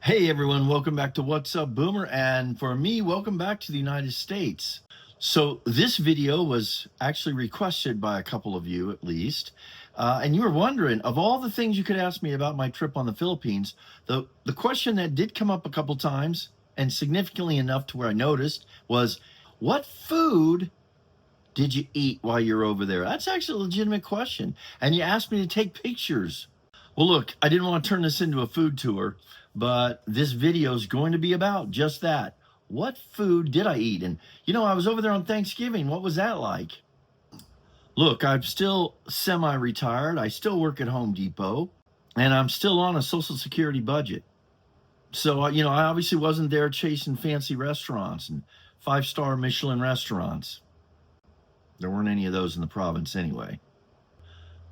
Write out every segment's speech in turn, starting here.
Hey everyone, welcome back to What's Up Boomer, and for me, welcome back to the United States. So this video was actually requested by a couple of you at least, and you were wondering, of all the things you could ask me about my trip on the Philippines, the question that did come up a couple times, and significantly enough to where I noticed, was what food did you eat while you're over there? That's actually a legitimate question, and you asked me to take pictures. Well, look, I didn't want to turn this into a food tour, but this video is going to be about just that. What food did I eat? And, I was over there on Thanksgiving. What was that like? Look, I'm still semi-retired. I still work at Home Depot, and I'm still on a Social Security budget. So, I obviously wasn't there chasing fancy restaurants and five-star Michelin restaurants. There weren't any of those in the province anyway.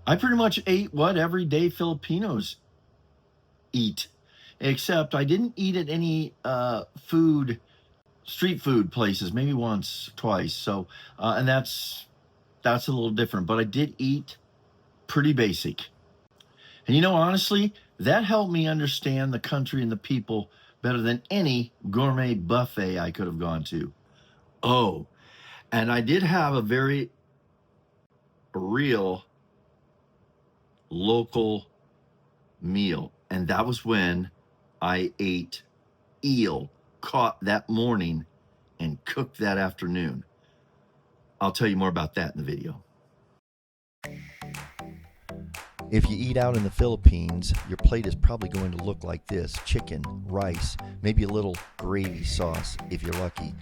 I pretty much ate what everyday Filipinos eat, except I didn't eat at any street food places, maybe once, twice. So, and that's a little different, but I did eat pretty basic. And honestly, that helped me understand the country and the people better than any gourmet buffet I could have gone to. Oh, and I did have a very real local meal, and that was when I ate eel caught that morning and cooked that afternoon. I'll tell you more about that in the video. If you eat out in the Philippines, your plate is probably going to look like this: chicken, rice, maybe a little gravy sauce if you're lucky.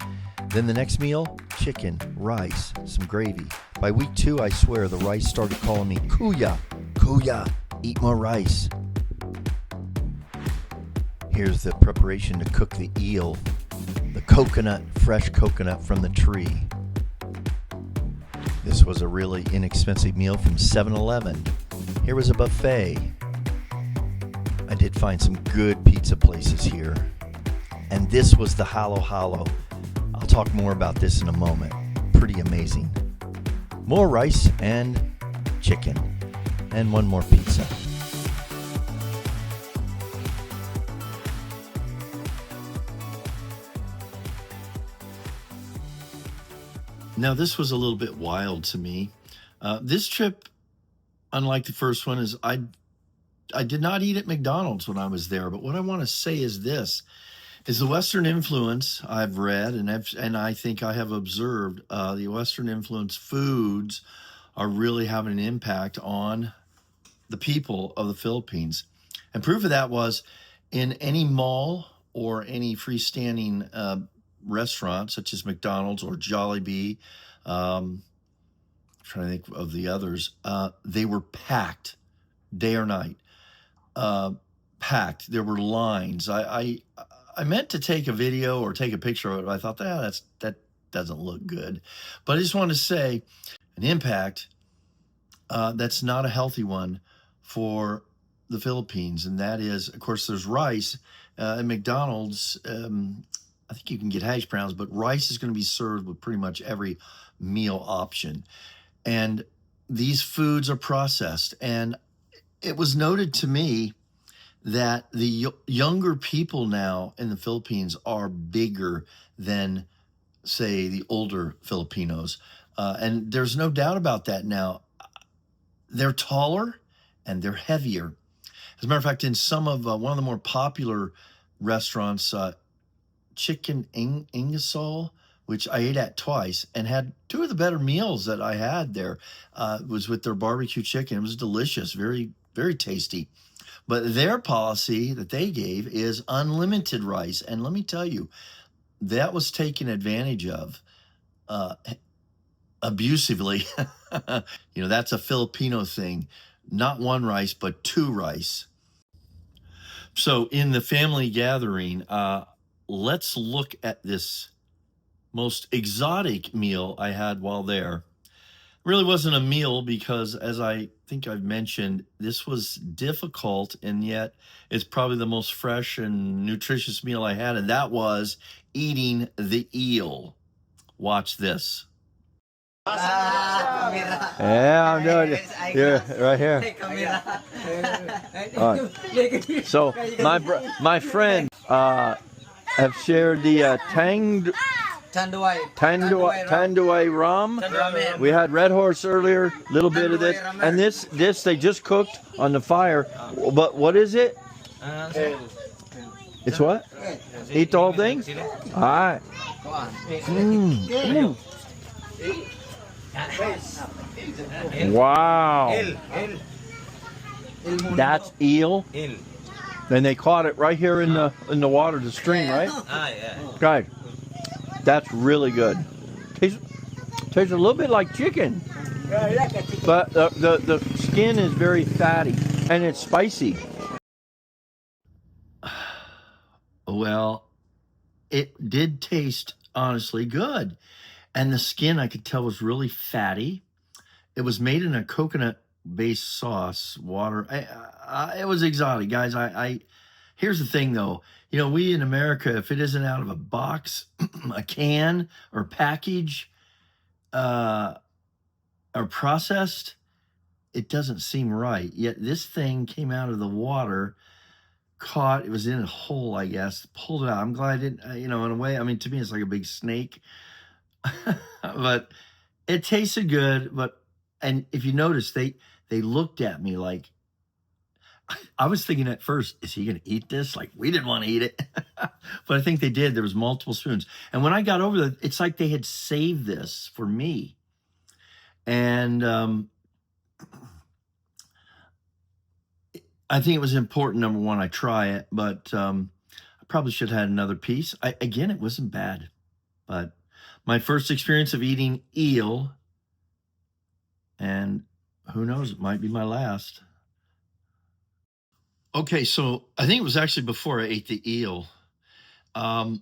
Then the next meal, chicken, rice, some gravy. By week 2, I swear the rice started calling me, "Kuya, Kuya, eat more rice." Here's the preparation to cook the eel. The coconut, fresh coconut from the tree. This was a really inexpensive meal from 7-Eleven. Here was a buffet. I did find some good pizza places here. And this was the halo halo. I'll talk more about this in a moment. Pretty amazing. More rice and chicken. And one more pizza. Now, this was a little bit wild to me. This trip, unlike the first one, is I did not eat at McDonald's when I was there. But what I want to say is this: is the Western influence I've read and I think I have observed, the Western influence foods are really having an impact on the people of the Philippines. And proof of that was in any mall or any freestanding restaurant such as McDonald's or Jollibee. Trying to think of the others. They were packed day or night. Packed. There were lines. I meant to take a video or take a picture of it, but I thought that doesn't look good. But I just want to say an impact that's not a healthy one for the Philippines, and that is, of course, there's rice at McDonald's. I think you can get hash browns, but rice is going to be served with pretty much every meal option. And these foods are processed. And it was noted to me that the younger people now in the Philippines are bigger than, say, the older Filipinos. And there's no doubt about that now. They're taller and they're heavier. As a matter of fact, in some of one of the more popular restaurants, Chicken Ingasal, which I ate at twice and had two of the better meals that I had there, was with their barbecue chicken. It was delicious, very, very tasty. But their policy that they gave is unlimited rice. And let me tell you, that was taken advantage of abusively. That's a Filipino thing. Not one rice, but two rice. So in the family gathering, let's look at this most exotic meal I had while there. It really wasn't a meal because, as I think I've mentioned, this was difficult, and yet it's probably the most fresh and nutritious meal I had, and that was eating the eel. Watch this. Yeah, I'm doing it. Here, right here. So my friend have shared the Tanduay rum. We had Red Horse earlier, a little bit of this, and this they just cooked on the fire. But what is it? It's what? Eat the whole thing? All right. Wow. That's eel. And they caught it right here in the water, the stream, right? Okay. That's really good. Tastes a little bit like chicken, but the skin is very fatty and it's spicy. Well, it did taste honestly good. And the skin I could tell was really fatty. It was made in a coconut-based sauce, water. It was exotic, guys. Here's the thing, though. You know, we in America, if it isn't out of a box, a can, or package, or processed, it doesn't seem right. Yet this thing came out of the water, caught. It was in a hole, I guess. Pulled it out. I'm glad I didn't. In a way, I mean, to me, it's like a big snake. But it tasted good. And if you notice, they looked at me like, I was thinking at first, is he going to eat this? Like, we didn't want to eat it. But I think they did. There was multiple spoons. And when I got over there, it's like they had saved this for me. And I think it was important, number one, I try it. But I probably should have had another piece. Again, it wasn't bad. But my first experience of eating eel, and who knows, it might be my last. Okay, so I think it was actually before I ate the eel. I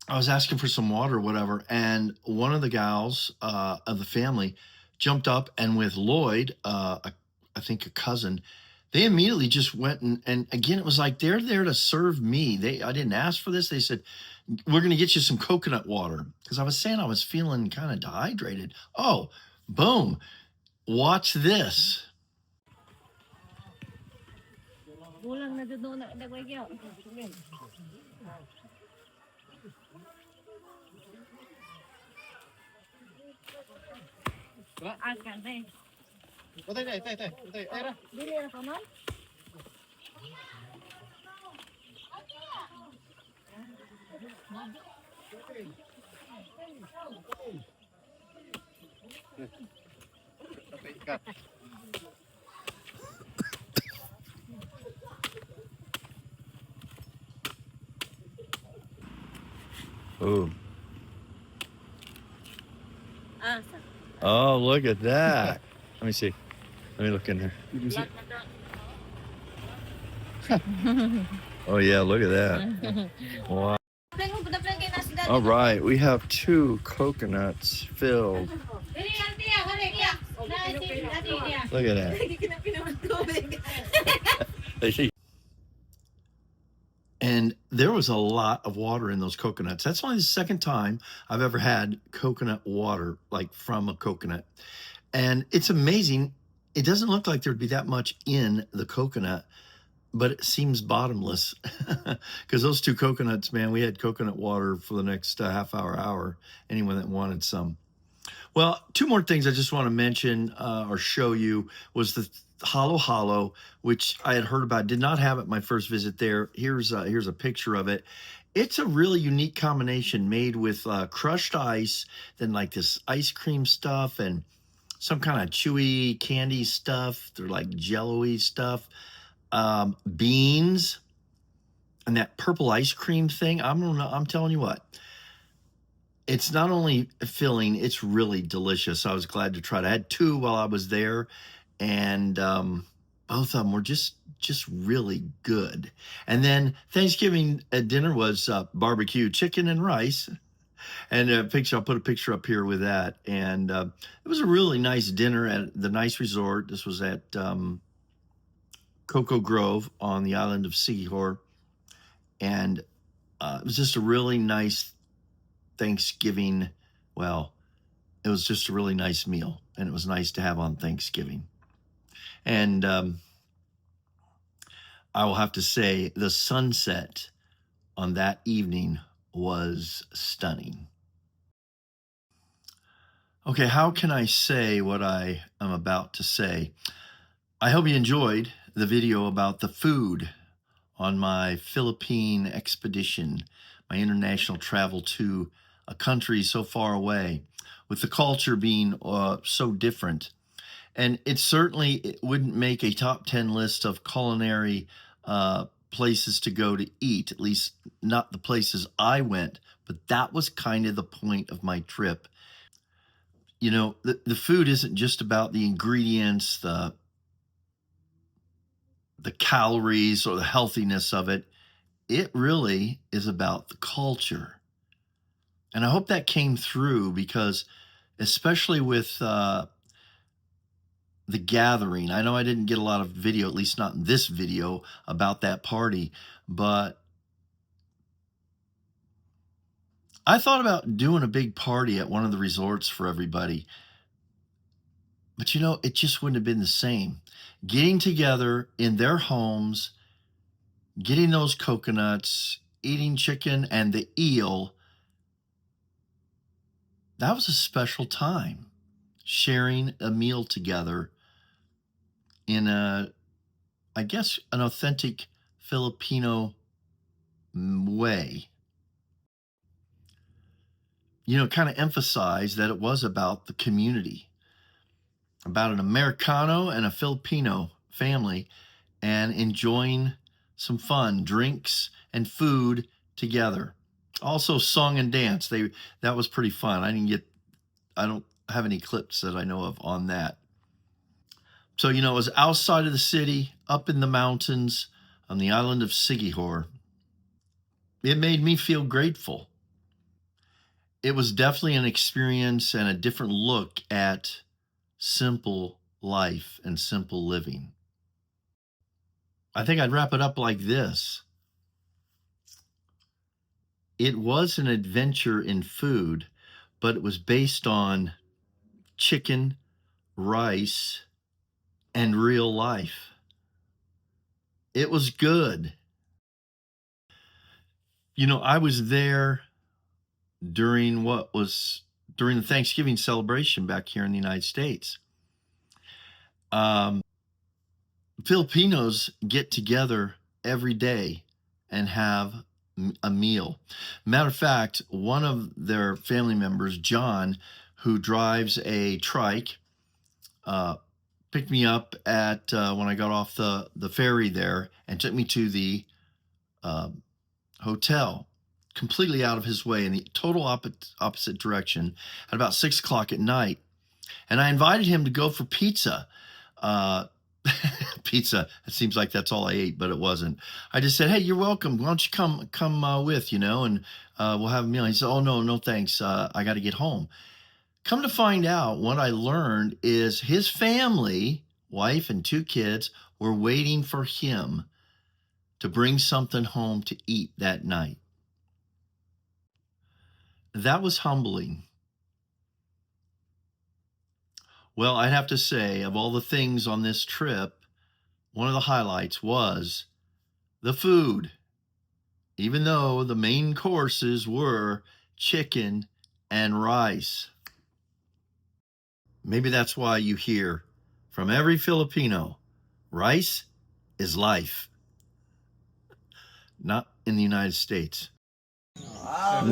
was asking for some water or whatever, and one of the gals of the family jumped up, and with Lloyd, I think a cousin, they immediately just went and again, it was like they're there to serve me. I didn't ask for this. They said, we're going to get you some coconut water, because I was saying I was feeling kind of dehydrated. Oh, boom. Watch this. Ooh. Oh, look at that. Let me see. Let me look in there. Oh, yeah, look at that. Wow. All right, we have 2 coconuts filled. Look at that. And there was a lot of water in those coconuts. That's only the second time I've ever had coconut water, like from a coconut. And it's amazing. It doesn't look like there'd be that much in the coconut, but it seems bottomless. Because those 2 coconuts, man, we had coconut water for the next half hour, anyone that wanted some. Well, 2 more things I just want to mention or show you was the Halo Halo, which I had heard about, did not have it my first visit there. Here's a picture of it. It's a really unique combination made with crushed ice, then like this ice cream stuff and some kind of chewy candy stuff. They're like jello-y stuff. Beans and that purple ice cream thing. I'm telling you what. It's not only filling, it's really delicious. I was glad to try it. I had 2 while I was there, and both of them were just really good. And then Thanksgiving dinner was barbecue chicken and rice. And I'll put a picture up here with that. And it was a really nice dinner at the nice resort. This was at Cocoa Grove on the island of Sigihor. And it was just a really nice Thanksgiving. Well, it was just a really nice meal, and it was nice to have on Thanksgiving. And I will have to say the sunset on that evening was stunning. Okay, how can I say what I am about to say? I hope you enjoyed the video about the food on my Philippine expedition, my international travel to a country so far away, with the culture being so different. And it wouldn't make a top 10 list of culinary places to go to eat, at least not the places I went, but that was kind of the point of my trip. You know, the food isn't just about the ingredients, the calories or the healthiness of it. It really is about the culture. And I hope that came through because, especially with the gathering, I know I didn't get a lot of video, at least not in this video, about that party, but I thought about doing a big party at one of the resorts for everybody. But you know, it just wouldn't have been the same. Getting together in their homes, getting those coconuts, eating chicken and the eel, that was a special time. Sharing a meal together in I guess, an authentic Filipino way. You know, kind of emphasize that it was about the community, about an Americano and a Filipino family, and enjoying some fun, drinks and food together. Also song and dance. That was pretty fun. I don't have any clips that I know of on that. So, you know, it was outside of the city, up in the mountains on the island of Siquijor. It made me feel grateful. It was definitely an experience and a different look at simple life and simple living. I think I'd wrap it up like this. It was an adventure in food, but it was based on chicken, rice, and real life. It was good. You know, I was there during the Thanksgiving celebration back here in the United States. Filipinos get together every day and have a meal. Matter of fact, one of their family members, John, who drives a trike, picked me up at when I got off the ferry there and took me to the hotel, completely out of his way in the total opposite direction at about 6 o'clock at night. And I invited him to go for pizza. Pizza, it seems like that's all I ate, but it wasn't. I just said, hey, you're welcome. Why don't you come with, you know, and we'll have a meal. He said, oh, no, thanks. I got to get home. Come to find out, what I learned is his family, wife and 2 kids, were waiting for him to bring something home to eat that night. That was humbling. Well, I'd have to say, of all the things on this trip, one of the highlights was the food, even though the main courses were chicken and rice. Maybe that's why you hear from every Filipino, rice is life. Not in the United States. All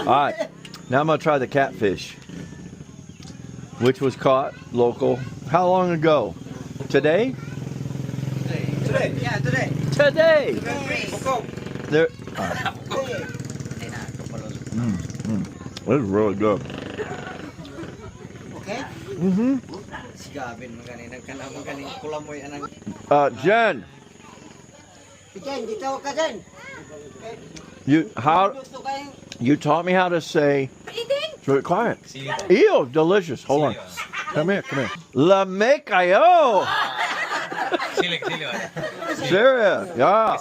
right, now I'm going to try the catfish, which was caught local. How long ago? Today? Today. Yeah, today. Today. There. This is really good. Okay? Mm-hmm. Jen. Jen, dito ka Jen. You taught me how to say. It's really quiet. Eel, delicious. Hold on. Come here. La me cayó. Serious, yeah.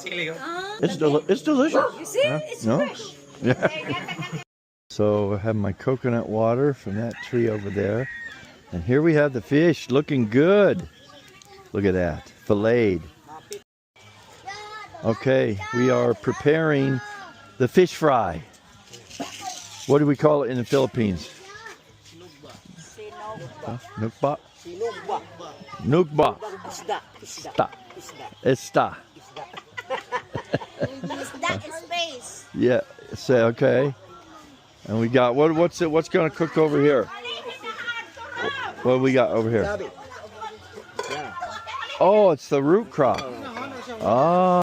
It's delicious. You see? Yeah. It's No? fresh. Yeah. So I have my coconut water from that tree over there. And here we have the fish looking good. Look at that, filleted. Okay, we are preparing the fish fry. What do we call it in the Philippines? Huh? Nukba? Nukba. Esta. Esta. That is space. Yeah, say okay. And we got what's gonna cook over here? What do we got over here? Oh, it's the root crop. Oh.